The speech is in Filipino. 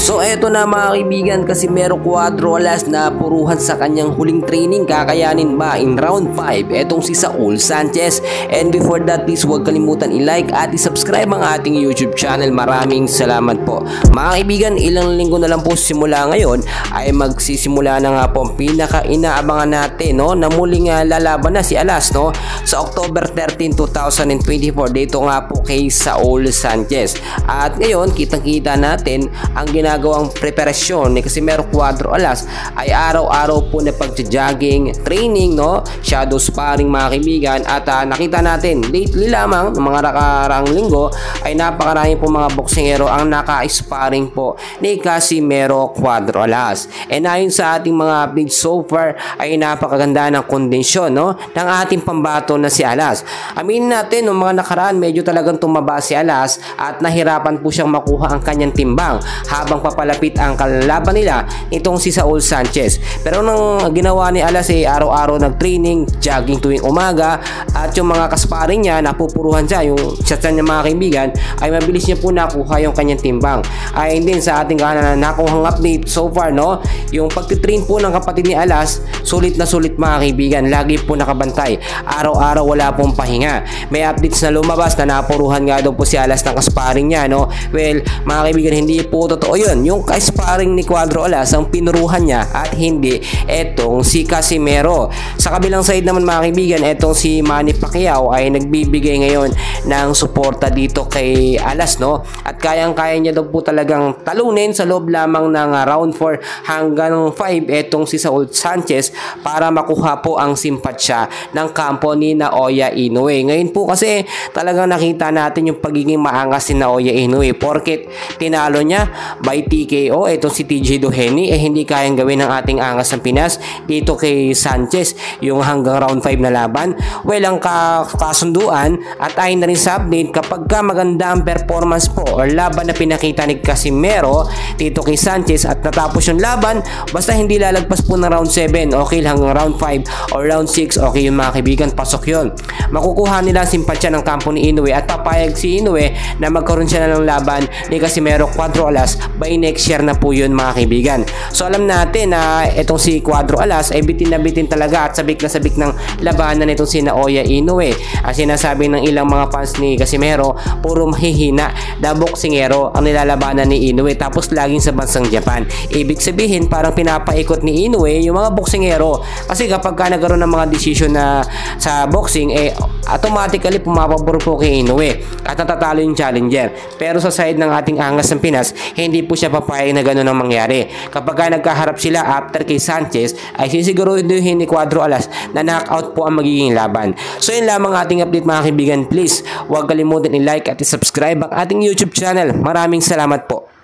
So eto na mga kaibigan, Casimero Cuatro Alas na puruhan sa kanyang huling training. Kakayanin ba in round 5 etong si Saul Sanchez? And before that, please huwag kalimutan i-like at i-subscribe ang ating YouTube channel. Maraming salamat po. Mga kaibigan, ilang linggo na lang po simula ngayon ay magsisimula na nga po ang pinaka-inaabangan natin, no, na muling lalaban na si Alas, no, sa October 13, 2024 dito nga po kay Saul Sanchez. At ngayon, kitang-kita natin ang ginagawang preparasyon ni Casimero Cuatro Alas ay araw-araw po na pagja-jogging, training, no, shadow sparring mga kaibigan. At nakita natin lately lamang ng mga nakaraang linggo ay napakarami po mga boksingero ang naka-sparring po ni Casimero Cuatro Alas. And ayon sa ating mga updates so far ay napakaganda ng kondisyon, no, ng ating pambato na si Alas. Aminin natin, noong mga nakaraan medyo talagang tumaba si Alas at nahirapan po siyang makuha ang kanyang timbang habang papalapit ang kalaban nila itong si Saul Sanchez. Pero nang ginawa ni Alas ay araw-araw nag-training, jogging tuwing umaga, at yung mga kasparing niya napupuruhan siya, yung shots niya mga kaibigan ay mabilis niya po nakuha yung kanyang timbang. Ayon din sa ating nakuhang update so far, no, yung pagtitrain po ng kapatid ni Alas sulit na sulit mga kaibigan, lagi po nakabantay, araw-araw wala pong pahinga. May updates na lumabas na napuruhan nga daw po si Alas ng kasparing niya, no. Well mga kaibigan, hindi po totoo yun. Yung kasparing ni Cuatro Alas ang pinuruhan niya at hindi etong si Casimero. Sa kabilang side naman mga kaibigan, etong si Manny Pacquiao ay nagbibigay ngayon ng suporta dito kay Alas, no, at kayang-kaya niya daw po talagang talunin sa loob lamang ng round 4 hanggang 5 etong si Saul Sanchez para makuha po ang simpatsya ng kampo ni Naoya Inoue. Ngayon po kasi talagang nakita natin yung pagiging maangas ni Naoya Inoue, porket tinalo niya by TKO itong si TJ Doheny, hindi kayang gawin ng ating angas ng Pinas dito kay Sanchez yung hanggang round 5 na laban. Well, ang kasunduan at ayon na rin sa update, kapag maganda ang performance po or laban na pinakita ni Casimero dito kay Sanchez at natapos yung laban, basta hindi lalagpas po ng round 7, okay, hanggang round 5 or round 6, okay yung mga kaibigan, pasok yun. Makukuha nila ang simpatsya ng kampo ni Inoue at papayag si Inoue na magkaroon siya na ng laban ni Casimero Cuatro Alas by next year na po yun mga kaibigan. So alam natin na itong si Cuatro Alas ay bitin na bitin talaga at sabik na sabik ng labanan nitong si Naoya Inoue. Ang sinasabi ng ilang mga fans ni Casimero, puro mahihina na boksingero ang nilalabanan ni Inoue tapos laging sa bansang Japan. Ibig sabihin parang pinapaikot ni Inoue yung mga boksingero, kasi kapag nagkaroon ng mga decision na sa boxing automatically pumapabor po kay Inoue at natatalo yung challenger. Pero sa side ng ating angas ng Pinas, hindi po siya papayag na gano'n ang mangyari. Kapag nagkaharap sila after kay Sanchez, ay sisiguruhin ni Cuatro Alas na knockout po ang magiging laban. So yun lamang ating update mga kaibigan. Please huwag kalimutan i-like at i-subscribe ang ating YouTube channel. Maraming salamat po.